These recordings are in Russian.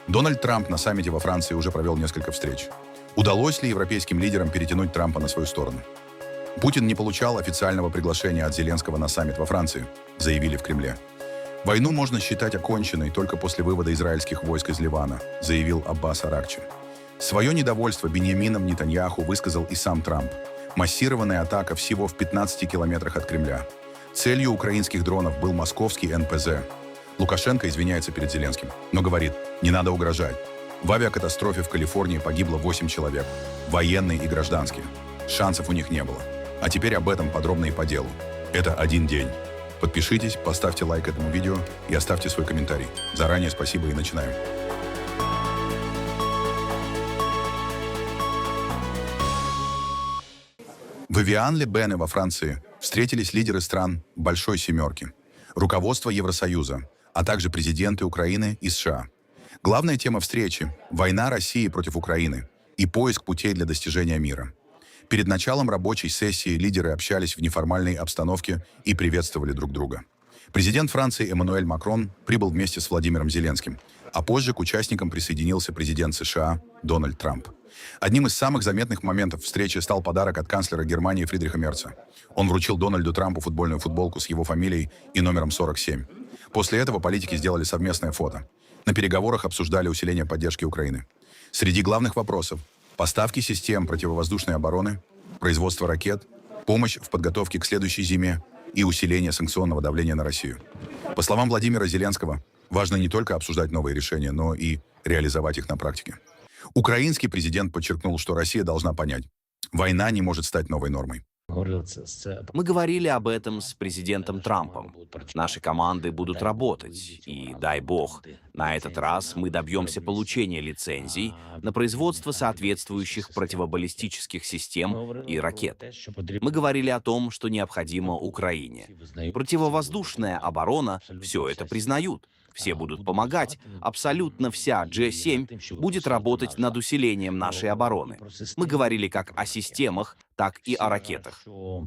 Дональд Трамп на саммите во Франции уже провел несколько встреч. Удалось ли европейским лидерам перетянуть Трампа на свою сторону? Путин не получал официального приглашения от Зеленского на саммит во Франции, заявили в Кремле. Войну можно считать оконченной только после вывода израильских войск из Ливана, заявил Аббас Аракчи. Свое недовольство Биньямином Нетаньяху высказал и сам Трамп. Массированная атака всего в 15 километрах от Кремля. Целью украинских дронов был московский НПЗ. Лукашенко извиняется перед Зеленским, но говорит, не надо угрожать. В авиакатастрофе в Калифорнии погибло 8 человек, военные и гражданские. Шансов у них не было. А теперь об этом подробно и по делу. Это один день. Подпишитесь, поставьте лайк этому видео и оставьте свой комментарий. Заранее спасибо и начинаем. В Эвиан-ле-Бене во Франции встретились лидеры стран Большой Семерки, руководство Евросоюза, а также президенты Украины и США. Главная тема встречи – война России против Украины и поиск путей для достижения мира. Перед началом рабочей сессии лидеры общались в неформальной обстановке и приветствовали друг друга. Президент Франции Эммануэль Макрон прибыл вместе с Владимиром Зеленским, а позже к участникам присоединился президент США Дональд Трамп. Одним из самых заметных моментов встречи стал подарок от канцлера Германии Фридриха Мерца. Он вручил Дональду Трампу футбольную футболку с его фамилией и номером 47. После этого политики сделали совместное фото. На переговорах обсуждали усиление поддержки Украины. Среди главных вопросов – поставки систем противовоздушной обороны, производство ракет, помощь в подготовке к следующей зиме и усиление санкционного давления на Россию. По словам Владимира Зеленского, важно не только обсуждать новые решения, но и реализовать их на практике. Украинский президент подчеркнул, что Россия должна понять, война не может стать новой нормой. Мы говорили об этом с президентом Трампом. Наши команды будут работать, и, дай бог, на этот раз мы добьемся получения лицензий на производство соответствующих противобаллистических систем и ракет. Мы говорили о том, что необходимо Украине. Противовоздушная оборона все это признают. Все будут помогать. Абсолютно вся G7 будет работать над усилением нашей обороны. Мы говорили как о системах, так и о ракетах.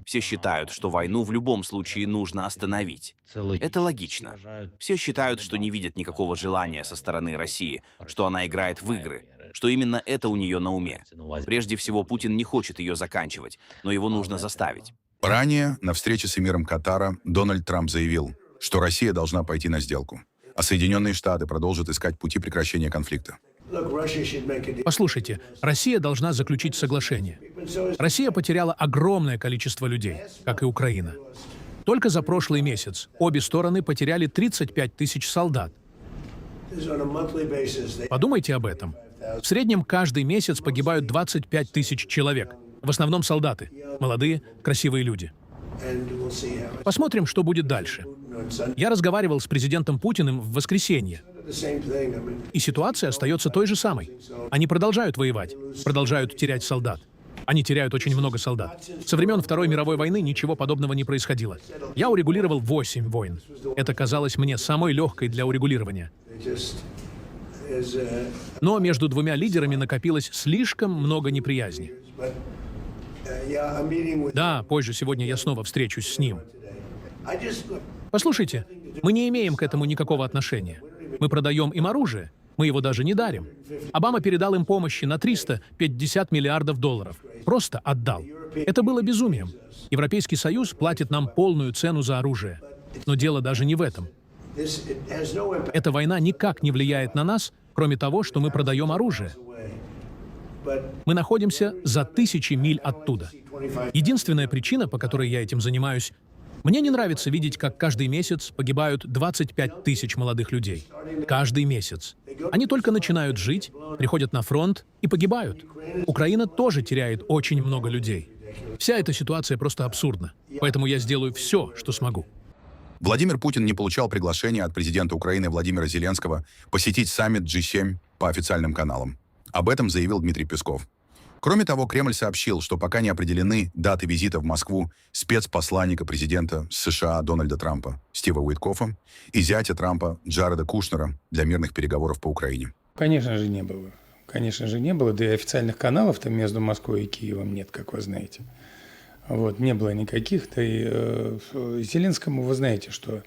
Все считают, что войну в любом случае нужно остановить. Это логично. Все считают, что не видят никакого желания со стороны России, что она играет в игры, что именно это у нее на уме. Прежде всего, Путин не хочет ее заканчивать, но его нужно заставить. Ранее на встрече с эмиром Катара Дональд Трамп заявил, что Россия должна пойти на сделку, а Соединенные Штаты продолжат искать пути прекращения конфликта. Послушайте, Россия должна заключить соглашение. Россия потеряла огромное количество людей, как и Украина. Только за прошлый месяц обе стороны потеряли 35 тысяч солдат. Подумайте об этом. В среднем каждый месяц погибают 25 тысяч человек. В основном солдаты, молодые, красивые люди. Посмотрим, что будет дальше. Я разговаривал с президентом Путиным в воскресенье. И ситуация остается той же самой. Они продолжают воевать, продолжают терять солдат. Они теряют очень много солдат. Со времен Второй мировой войны ничего подобного не происходило. Я урегулировал 8 войн. Это казалось мне самой легкой для урегулирования. Но между двумя лидерами накопилось слишком много неприязни. Да, позже сегодня я снова встречусь с ним. Послушайте, мы не имеем к этому никакого отношения. Мы продаем им оружие, мы его даже не дарим. Обама передал им помощи на 350 миллиардов долларов. Просто отдал. Это было безумием. Европейский Союз платит нам полную цену за оружие. Но дело даже не в этом. Эта война никак не влияет на нас, кроме того, что мы продаем оружие. Мы находимся за тысячи миль оттуда. Единственная причина, по которой я этим занимаюсь, мне не нравится видеть, как каждый месяц погибают 25 тысяч молодых людей. Каждый месяц. Они только начинают жить, приходят на фронт и погибают. Украина тоже теряет очень много людей. Вся эта ситуация просто абсурдна. Поэтому я сделаю все, что смогу. Владимир Путин не получал приглашения от президента Украины Владимира Зеленского посетить саммит G7 по официальным каналам. Об этом заявил Дмитрий Песков. Кроме того, Кремль сообщил, что пока не определены даты визита в Москву спецпосланника президента США Дональда Трампа Стива Уиткофа и зятя Трампа Джареда Кушнера для мирных переговоров по Украине. Конечно же, не было. Конечно же, не было. Да и официальных каналов там между Москвой и Киевом нет, как вы знаете. Вот, не было никаких. Да и Зеленскому вы знаете, что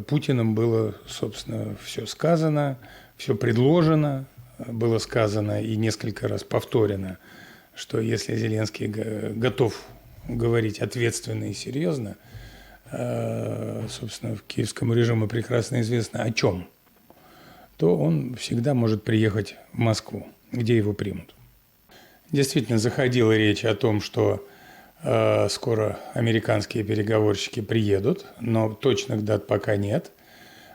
Путиным было, собственно, все сказано, все предложено, было сказано и несколько раз повторено, что если Зеленский готов говорить ответственно и серьезно, собственно, киевскому режиму прекрасно известно о чем, то он всегда может приехать в Москву, где его примут. Действительно, заходила речь о том, что скоро американские переговорщики приедут, но точных дат пока нет.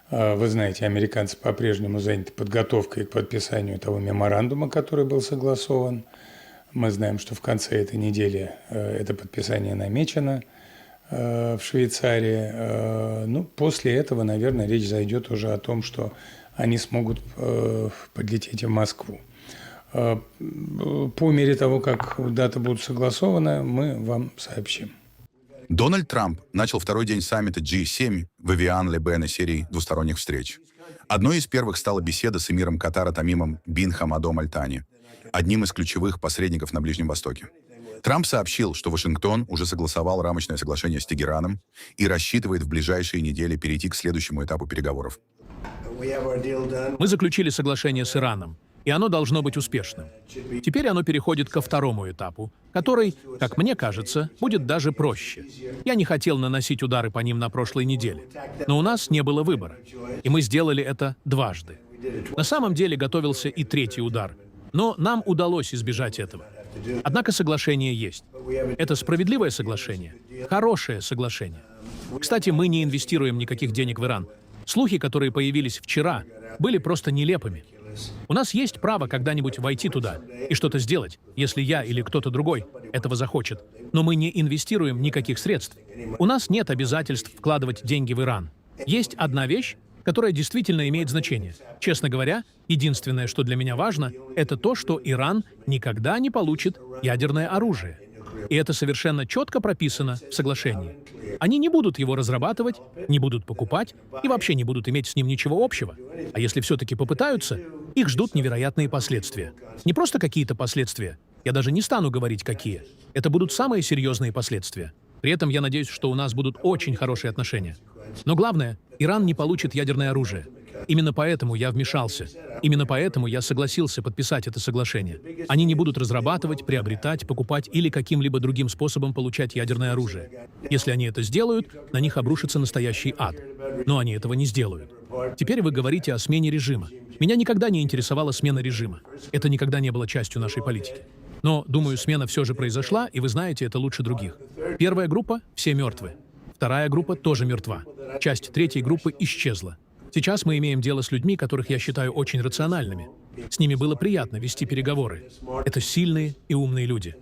Вы знаете, американцы по-прежнему заняты подготовкой к подписанию того меморандума, который был согласован. Мы знаем, что в конце этой недели это подписание намечено в Швейцарии. Ну, после этого, наверное, речь зайдет уже о том, что они смогут подлететь в Москву. По мере того, как даты будут согласованы, мы вам сообщим. Дональд Трамп начал второй день саммита G7 в Эвиан-Ле-Бене серии двусторонних встреч. Одной из первых стала беседа с эмиром Катара Тамимом бин Хамадом Аль-Тани, одним из ключевых посредников на Ближнем Востоке. Трамп сообщил, что Вашингтон уже согласовал рамочное соглашение с Тегераном и рассчитывает в ближайшие недели перейти к следующему этапу переговоров. Мы заключили соглашение с Ираном, и оно должно быть успешным. Теперь оно переходит ко второму этапу, который, как мне кажется, будет даже проще. Я не хотел наносить удары по ним на прошлой неделе, но у нас не было выбора, и мы сделали это дважды. На самом деле готовился и третий удар, но нам удалось избежать этого. Однако соглашение есть. Это справедливое соглашение, хорошее соглашение. Кстати, мы не инвестируем никаких денег в Иран. Слухи, которые появились вчера, были просто нелепыми. У нас есть право когда-нибудь войти туда и что-то сделать, если я или кто-то другой этого захочет. Но мы не инвестируем никаких средств. У нас нет обязательств вкладывать деньги в Иран. Есть одна вещь, которая действительно имеет значение. Честно говоря, единственное, что для меня важно, это то, что Иран никогда не получит ядерное оружие. И это совершенно четко прописано в соглашении. Они не будут его разрабатывать, не будут покупать и вообще не будут иметь с ним ничего общего. А если все-таки попытаются, их ждут невероятные последствия. Не просто какие-то последствия. Я даже не стану говорить, какие. Это будут самые серьезные последствия. При этом я надеюсь, что у нас будут очень хорошие отношения. Но главное, Иран не получит ядерное оружие. Именно поэтому я вмешался. Именно поэтому я согласился подписать это соглашение. Они не будут разрабатывать, приобретать, покупать или каким-либо другим способом получать ядерное оружие. Если они это сделают, на них обрушится настоящий ад. Но они этого не сделают. Теперь вы говорите о смене режима. Меня никогда не интересовала смена режима. Это никогда не было частью нашей политики. Но, думаю, смена все же произошла, и вы знаете это лучше других. Первая группа — все мертвы. Вторая группа тоже мертва. Часть третьей группы исчезла. Сейчас мы имеем дело с людьми, которых я считаю очень рациональными. С ними было приятно вести переговоры. Это сильные и умные люди.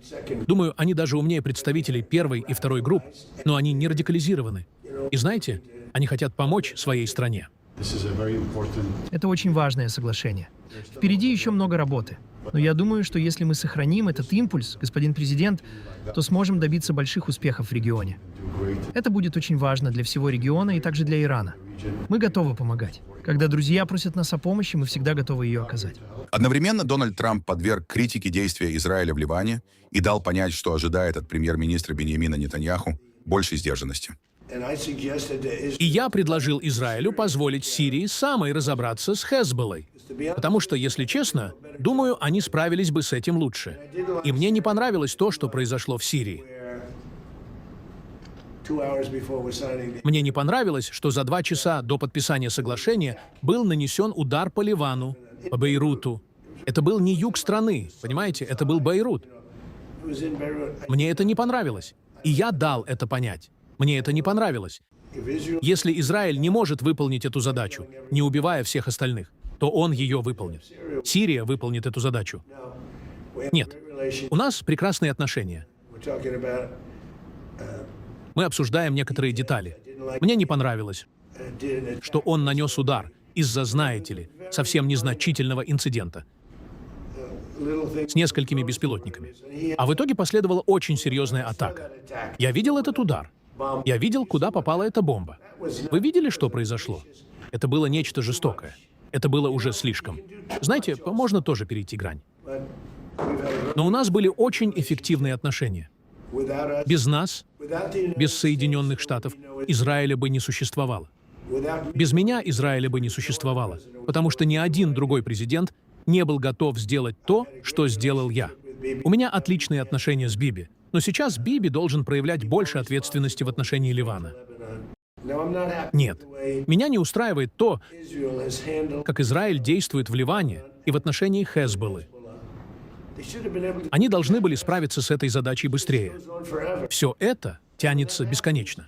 Думаю, они даже умнее представителей первой и второй групп, но они не радикализированы. И знаете, они хотят помочь своей стране. Это очень важное соглашение. Впереди еще много работы. Но я думаю, что если мы сохраним этот импульс, господин президент, то сможем добиться больших успехов в регионе. Это будет очень важно для всего региона и также для Ирана. Мы готовы помогать. Когда друзья просят нас о помощи, мы всегда готовы ее оказать. Одновременно Дональд Трамп подверг критике действия Израиля в Ливане и дал понять, что ожидает от премьер-министра Биньямина Нетаньяху большей сдержанности. И я предложил Израилю позволить Сирии самой разобраться с Хезболлой. Потому что, если честно, думаю, они справились бы с этим лучше. И мне не понравилось то, что произошло в Сирии. Мне не понравилось, что за 2 часа до подписания соглашения был нанесен удар по Ливану, по Бейруту. Это был не юг страны, понимаете? Это был Бейрут. Мне это не понравилось. И я дал это понять. Мне это не понравилось. Если Израиль не может выполнить эту задачу, не убивая всех остальных, то он ее выполнит. Сирия выполнит эту задачу. Нет. У нас прекрасные отношения. Мы обсуждаем некоторые детали. Мне не понравилось, что он нанес удар из-за, знаете ли, совсем незначительного инцидента с несколькими беспилотниками. А в итоге последовала очень серьезная атака. Я видел этот удар. Я видел, куда попала эта бомба. Вы видели, что произошло? Это было нечто жестокое. Это было уже слишком. Знаете, можно тоже перейти грань. Но у нас были очень эффективные отношения. Без нас, без Соединенных Штатов, Израиля бы не существовало. Без меня Израиля бы не существовало, потому что ни один другой президент не был готов сделать то, что сделал я. У меня отличные отношения с Биби, но сейчас Биби должен проявлять больше ответственности в отношении Ливана. Нет, меня не устраивает то, как Израиль действует в Ливане и в отношении Хезболлы. Они должны были справиться с этой задачей быстрее. Все это тянется бесконечно.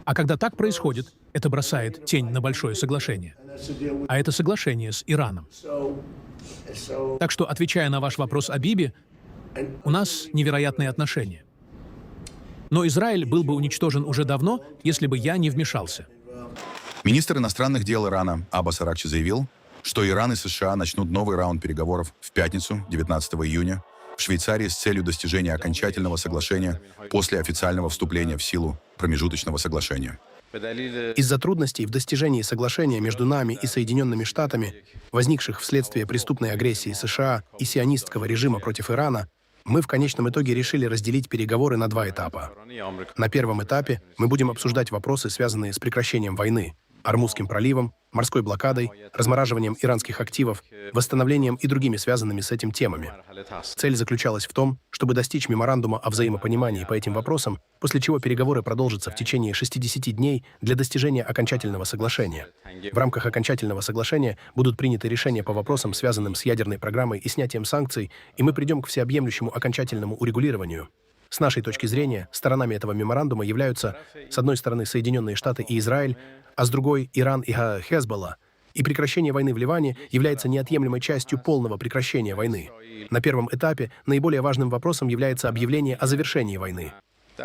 А когда так происходит, это бросает тень на большое соглашение. А это соглашение с Ираном. Так что, отвечая на ваш вопрос о Биби, у нас невероятные отношения. Но Израиль был бы уничтожен уже давно, если бы я не вмешался. Министр иностранных дел Ирана Аббас Аракчи заявил, что Иран и США начнут новый раунд переговоров в пятницу, 19 июня, в Швейцарии с целью достижения окончательного соглашения после официального вступления в силу промежуточного соглашения. Из-за трудностей в достижении соглашения между нами и Соединенными Штатами, возникших вследствие преступной агрессии США и сионистского режима против Ирана, мы в конечном итоге решили разделить переговоры на два этапа. На первом этапе мы будем обсуждать вопросы, связанные с прекращением войны, Ормузским проливом, морской блокадой, размораживанием иранских активов, восстановлением и другими связанными с этим темами. Цель заключалась в том, чтобы достичь меморандума о взаимопонимании по этим вопросам, после чего переговоры продолжатся в течение 60 дней для достижения окончательного соглашения. В рамках окончательного соглашения будут приняты решения по вопросам, связанным с ядерной программой и снятием санкций, и мы придем к всеобъемлющему окончательному урегулированию. С нашей точки зрения, сторонами этого меморандума являются, с одной стороны, Соединенные Штаты и Израиль, а с другой — Иран и Хезболла. И прекращение войны в Ливане является неотъемлемой частью полного прекращения войны. На первом этапе наиболее важным вопросом является объявление о завершении войны.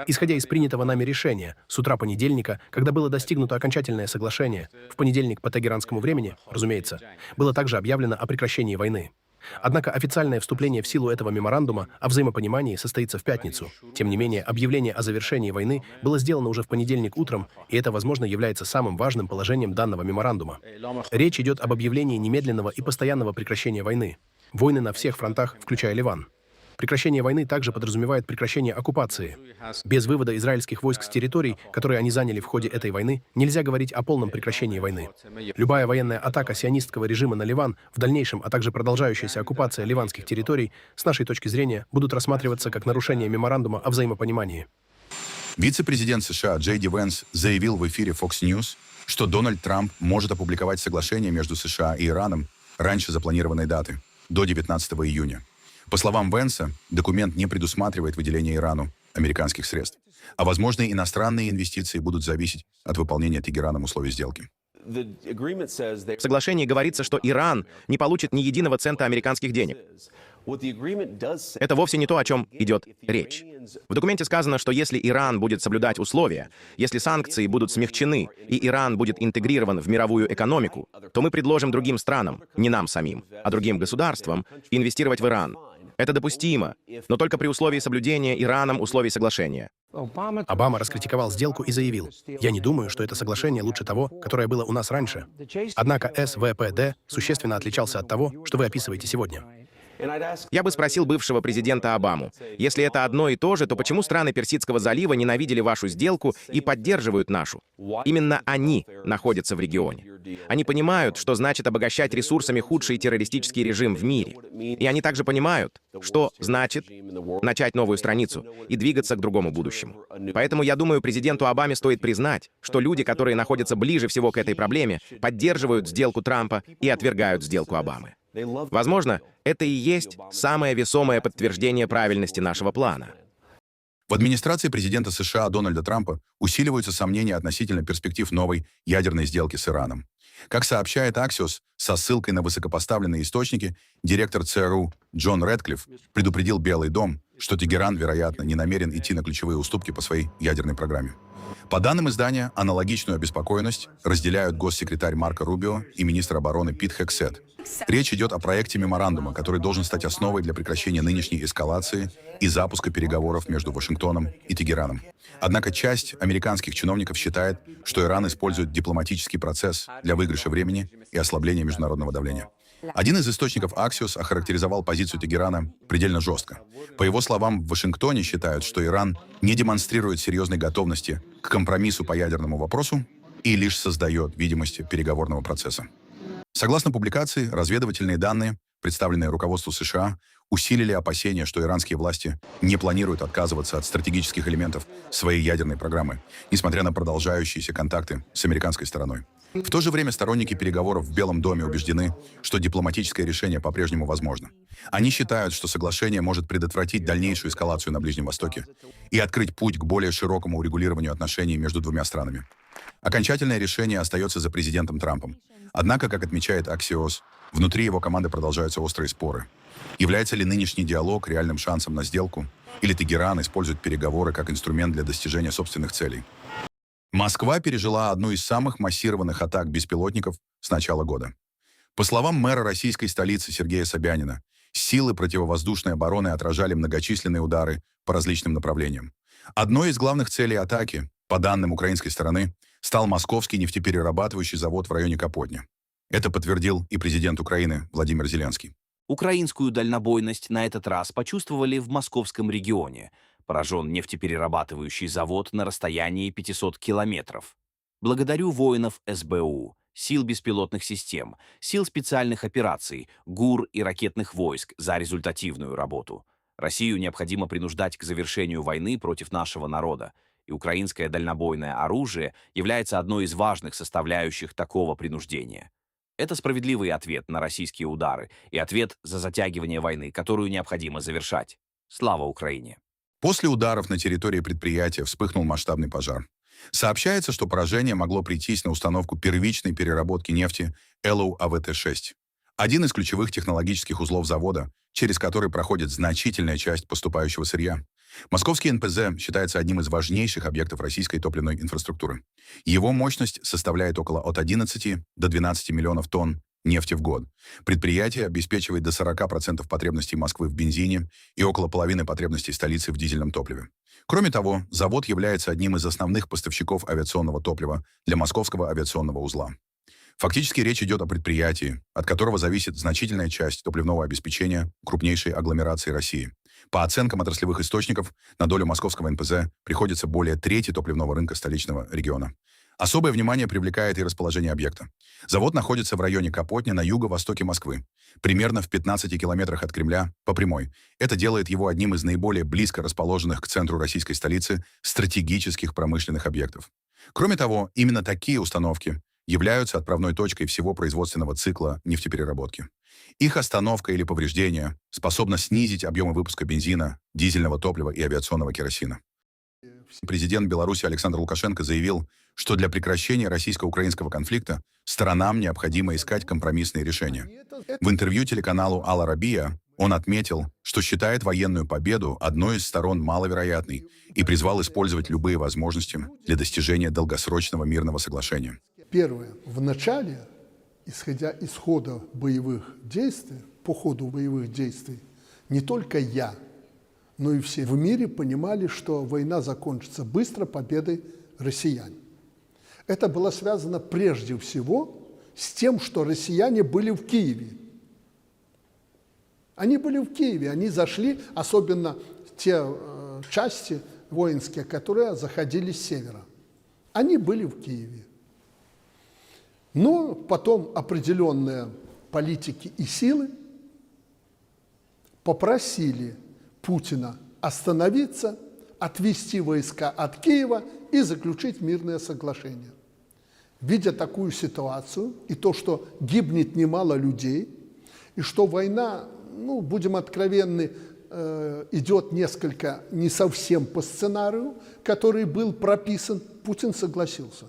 Исходя из принятого нами решения, с утра понедельника, когда было достигнуто окончательное соглашение, в понедельник по тегеранскому времени, разумеется, было также объявлено о прекращении войны. Однако официальное вступление в силу этого меморандума о взаимопонимании состоится в пятницу. Тем не менее, объявление о завершении войны было сделано уже в понедельник утром, и это, возможно, является самым важным положением данного меморандума. Речь идет об объявлении немедленного и постоянного прекращения войны. Войны на всех фронтах, включая Ливан. Прекращение войны также подразумевает прекращение оккупации. Без вывода израильских войск с территорий, которые они заняли в ходе этой войны, нельзя говорить о полном прекращении войны. Любая военная атака сионистского режима на Ливан в дальнейшем, а также продолжающаяся оккупация ливанских территорий, с нашей точки зрения, будут рассматриваться как нарушение меморандума о взаимопонимании. Вице-президент США Джей Ди Венс заявил в эфире Fox News, что Дональд Трамп может опубликовать соглашение между США и Ираном раньше запланированной даты, до 19 июня. По словам Венса, документ не предусматривает выделение Ирану американских средств, а возможные иностранные инвестиции будут зависеть от выполнения Тегераном условий сделки. В соглашении говорится, что Иран не получит ни единого цента американских денег. Это вовсе не то, о чем идет речь. В документе сказано, что если Иран будет соблюдать условия, если санкции будут смягчены и Иран будет интегрирован в мировую экономику, то мы предложим другим странам, не нам самим, а другим государствам, инвестировать в Иран. Это допустимо, но только при условии соблюдения Ираном условий соглашения. Обама раскритиковал сделку и заявил: «Я не думаю, что это соглашение лучше того, которое было у нас раньше». Однако СВПД существенно отличался от того, что вы описываете сегодня. Я бы спросил бывшего президента Обаму, если это одно и то же, то почему страны Персидского залива ненавидели вашу сделку и поддерживают нашу? Именно они находятся в регионе. Они понимают, что значит обогащать ресурсами худший террористический режим в мире. И они также понимают, что значит начать новую страницу и двигаться к другому будущему. Поэтому я думаю, президенту Обаме стоит признать, что люди, которые находятся ближе всего к этой проблеме, поддерживают сделку Трампа и отвергают сделку Обамы. Возможно, это и есть самое весомое подтверждение правильности нашего плана. В администрации президента США Дональда Трампа усиливаются сомнения относительно перспектив новой ядерной сделки с Ираном. Как сообщает Axios, со ссылкой на высокопоставленные источники, директор ЦРУ Джон Рэдклифф предупредил Белый дом, что Тегеран, вероятно, не намерен идти на ключевые уступки по своей ядерной программе. По данным издания, аналогичную обеспокоенность разделяют госсекретарь Марко Рубио и министр обороны Пит Хексет. Речь идет о проекте меморандума, который должен стать основой для прекращения нынешней эскалации и запуска переговоров между Вашингтоном и Тегераном. Однако часть американских чиновников считает, что Иран использует дипломатический процесс для выигрыша времени и ослабления международного давления. Один из источников Axios охарактеризовал позицию Тегерана предельно жестко. По его словам, в Вашингтоне считают, что Иран не демонстрирует серьезной готовности к компромиссу по ядерному вопросу, и лишь создает видимость переговорного процесса. Согласно публикации, разведывательные данные, представленные руководству США, усилили опасения, что иранские власти не планируют отказываться от стратегических элементов своей ядерной программы, несмотря на продолжающиеся контакты с американской стороной. В то же время сторонники переговоров в Белом доме убеждены, что дипломатическое решение по-прежнему возможно. Они считают, что соглашение может предотвратить дальнейшую эскалацию на Ближнем Востоке и открыть путь к более широкому урегулированию отношений между двумя странами. Окончательное решение остается за президентом Трампом. Однако, как отмечает Axios, внутри его команды продолжаются острые споры. Является ли нынешний диалог реальным шансом на сделку, или Тегеран использует переговоры как инструмент для достижения собственных целей? Москва пережила одну из самых массированных атак беспилотников с начала года. По словам мэра российской столицы Сергея Собянина, силы противовоздушной обороны отражали многочисленные удары по различным направлениям. Одной из главных целей атаки, по данным украинской стороны, стал московский нефтеперерабатывающий завод в районе Капотня. Это подтвердил и президент Украины Владимир Зеленский. Украинскую дальнобойность на этот раз почувствовали в московском регионе. Поражен нефтеперерабатывающий завод на расстоянии 500 километров. Благодарю воинов СБУ, сил беспилотных систем, сил специальных операций, ГУР и ракетных войск за результативную работу. Россию необходимо принуждать к завершению войны против нашего народа, и украинское дальнобойное оружие является одной из важных составляющих такого принуждения. Это справедливый ответ на российские удары и ответ за затягивание войны, которую необходимо завершать. Слава Украине! После ударов на территории предприятия вспыхнул масштабный пожар. Сообщается, что поражение могло прийтись на установку первичной переработки нефти ЛУ-АВТ-6. Один из ключевых технологических узлов завода, через который проходит значительная часть поступающего сырья. Московский НПЗ считается одним из важнейших объектов российской топливной инфраструктуры. Его мощность составляет от 11 до 12 миллионов тонн нефти в год. Предприятие обеспечивает до 40% потребностей Москвы в бензине и около половины потребностей столицы в дизельном топливе. Кроме того, завод является одним из основных поставщиков авиационного топлива для московского авиационного узла. Фактически речь идет о предприятии, от которого зависит значительная часть топливного обеспечения крупнейшей агломерации России. По оценкам отраслевых источников, на долю московского НПЗ приходится более трети топливного рынка столичного региона. Особое внимание привлекает и расположение объекта. Завод находится в районе Капотня на юго-востоке Москвы, примерно в 15 километрах от Кремля по прямой. Это делает его одним из наиболее близко расположенных к центру российской столицы стратегических промышленных объектов. Кроме того, именно такие установки являются отправной точкой всего производственного цикла нефтепереработки. Их остановка или повреждение способно снизить объемы выпуска бензина, дизельного топлива и авиационного керосина. Президент Беларуси Александр Лукашенко заявил, что для прекращения российско-украинского конфликта сторонам необходимо искать компромиссные решения. В интервью телеканалу «Аль-Арабия» он отметил, что считает военную победу одной из сторон маловероятной и призвал использовать любые возможности для достижения долгосрочного мирного соглашения. Первое. В начале, исходя из хода боевых действий, по ходу боевых действий, не только я, но и все в мире понимали, что война закончится быстро победой россиян. Это было связано прежде всего с тем, что россияне были в Киеве. Они были в Киеве, они зашли, особенно те части воинские, которые заходили с севера. Они были в Киеве. Но потом определенные политики и силы попросили Путина остановиться, отвести войска от Киева и заключить мирное соглашение. Видя такую ситуацию и то, что гибнет немало людей, и что война, будем откровенны, идет несколько не совсем по сценарию, который был прописан, Путин согласился.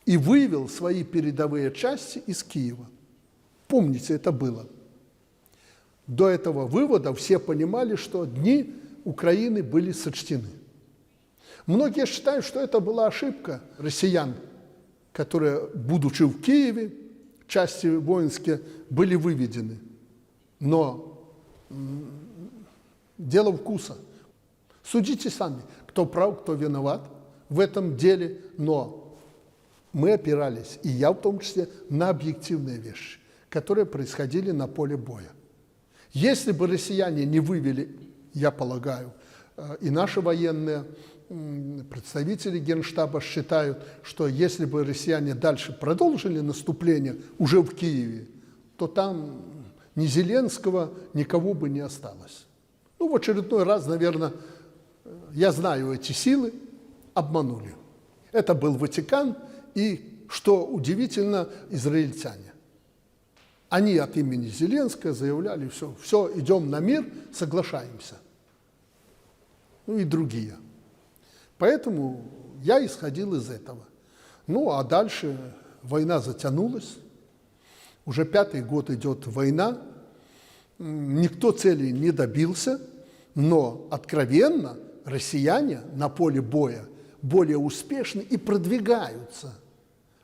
И вывел свои передовые части из Киева. Помните, это было. До этого вывода все понимали, что дни Украины были сочтены. Многие считают, что это была ошибка россиян, которые, будучи в Киеве, части воинские были выведены. Но дело вкуса. Судите сами, кто прав, кто виноват в этом деле, но мы опирались, и я в том числе, на объективные вещи, которые происходили на поле боя. Если бы россияне не вывели, я полагаю, и наши военные представители Генштаба считают, что если бы россияне дальше продолжили наступление уже в Киеве, то там ни Зеленского, никого бы не осталось. Ну, в очередной раз, наверное, я знаю, эти силы обманули. Это был Ватикан и, что удивительно, израильтяне. Они от имени Зеленского заявляли: все, идем на мир, соглашаемся. Ну и другие. Поэтому я исходил из этого. Ну, а дальше война затянулась. Уже 5-й год идет война. Никто цели не добился, но откровенно россияне на поле боя более успешны и продвигаются.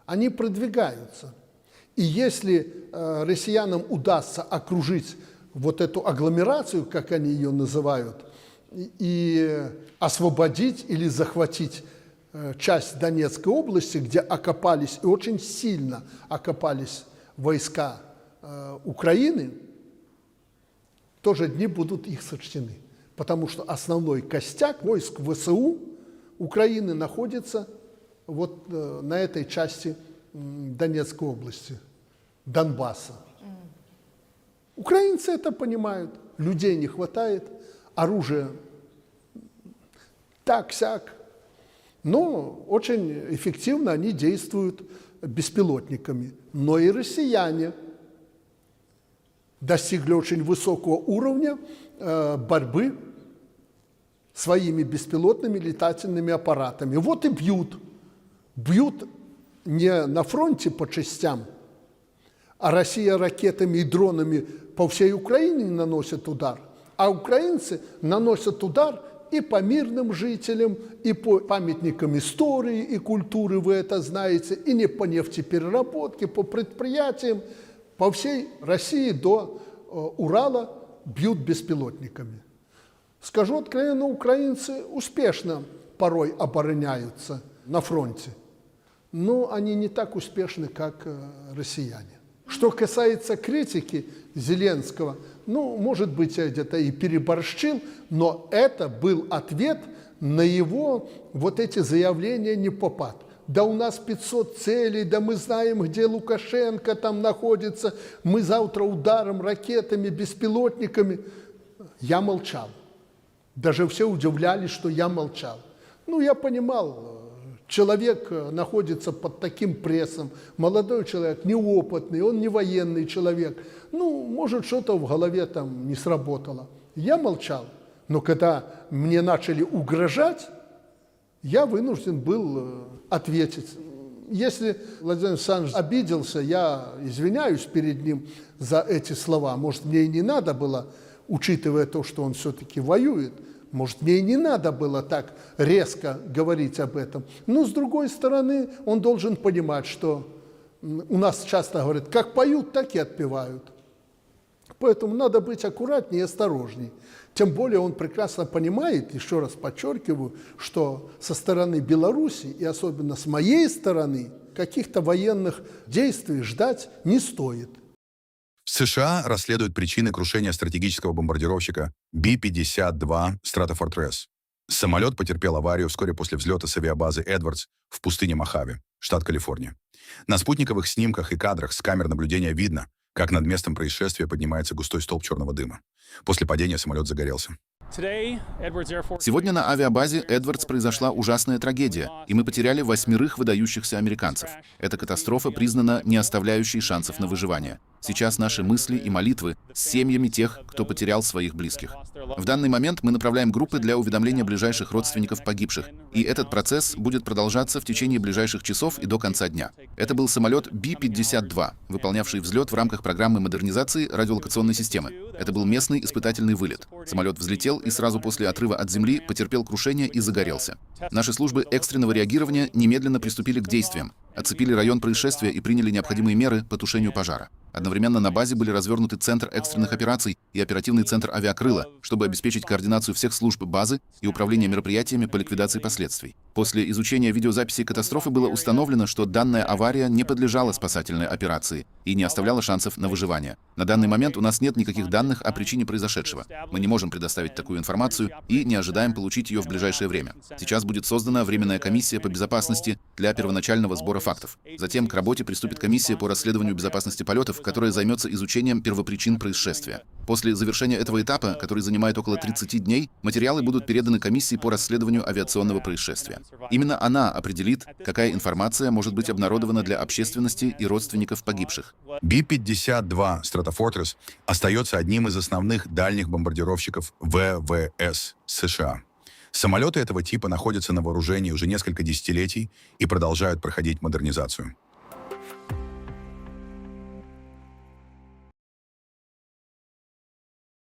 Они продвигаются. И если россиянам удастся окружить вот эту агломерацию, как они ее называют, и освободить или захватить часть Донецкой области, где окопались, и очень сильно окопались войска Украины, тоже дни будут их сочтены. Потому что основной костяк войск ВСУ Украины находится вот на этой части Донецкой области, Донбасса. Украинцы это понимают, людей не хватает, оружия так-сяк, но очень эффективно они действуют беспилотниками. Но и россияне достигли очень высокого уровня борьбы своими беспилотными летательными аппаратами. Вот и бьют. Бьют не на фронте по частям, а Россия ракетами и дронами по всей Украине наносит удар, а украинцы наносят удар и по мирным жителям, и по памятникам истории и культуры, вы это знаете, и не по нефтепереработке, по предприятиям. По всей России до Урала бьют беспилотниками. Скажу откровенно, украинцы успешно порой обороняются на фронте, но они не так успешны, как россияне. Что касается критики Зеленского, ну, может быть, я где-то и переборщил, но это был ответ на его вот эти заявления непопад. Да у нас 500 целей, да мы знаем, где Лукашенко там находится, мы завтра ударим ракетами, беспилотниками. Я молчал. Даже все удивлялись, что я молчал. Ну, я понимал, человек находится под таким прессом, молодой человек, неопытный, он не военный человек. Ну, может, что-то в голове там не сработало. Я молчал. Но когда мне начали угрожать, я вынужден был ответить. Если Владимир Александрович обиделся, я извиняюсь перед ним за эти слова. Может, мне и не надо было, учитывая то, что он все-таки воюет, может, мне и не надо было так резко говорить об этом. Но, с другой стороны, он должен понимать, что у нас часто говорят, как поют, так и отпевают. Поэтому надо быть аккуратнее и осторожней. Тем более он прекрасно понимает, еще раз подчеркиваю, что со стороны Беларуси, и особенно с моей стороны, каких-то военных действий ждать не стоит. США расследуют причины крушения стратегического бомбардировщика Би-52 Stratofortress. Самолет потерпел аварию вскоре после взлета с авиабазы Эдвардс в пустыне Мохаве, штат Калифорния. На спутниковых снимках и кадрах с камер наблюдения видно, как над местом происшествия поднимается густой столб черного дыма. После падения самолет загорелся. Сегодня на авиабазе Эдвардс произошла ужасная трагедия, и мы потеряли 8 выдающихся американцев. Эта катастрофа признана не оставляющей шансов на выживание. Сейчас наши мысли и молитвы с семьями тех, кто потерял своих близких. В данный момент мы направляем группы для уведомления ближайших родственников погибших, и этот процесс будет продолжаться в течение ближайших часов и до конца дня. Это был самолет Би-52, выполнявший взлет в рамках программы модернизации радиолокационной системы. Это был местный испытательный вылет. Самолет взлетел и сразу после отрыва от земли потерпел крушение и загорелся. Наши службы экстренного реагирования немедленно приступили к действиям, оцепили район происшествия и приняли необходимые меры по тушению пожара. Одновременно на базе были развернуты Центр экстренных операций и оперативный центр авиакрыла, чтобы обеспечить координацию всех служб базы и управление мероприятиями по ликвидации последствий. После изучения видеозаписей катастрофы было установлено, что данная авария не подлежала спасательной операции и не оставляла шансов на выживание. На данный момент у нас нет никаких данных о причине произошедшего. Мы не можем предоставить такую информацию и не ожидаем получить ее в ближайшее время. Сейчас будет создана Временная комиссия по безопасности для первоначального сбора фактов. Затем к работе приступит комиссия по расследованию безопасности полетов, которая займется изучением первопричин происшествия. После завершения этого этапа, который занимает около 30 дней, материалы будут переданы комиссии по расследованию авиационного происшествия. Именно она определит, какая информация может быть обнародована для общественности и родственников погибших. Би-52 Stratofortress остается одним из основных дальних бомбардировщиков ВВС США. Самолеты этого типа находятся на вооружении уже несколько десятилетий и продолжают проходить модернизацию.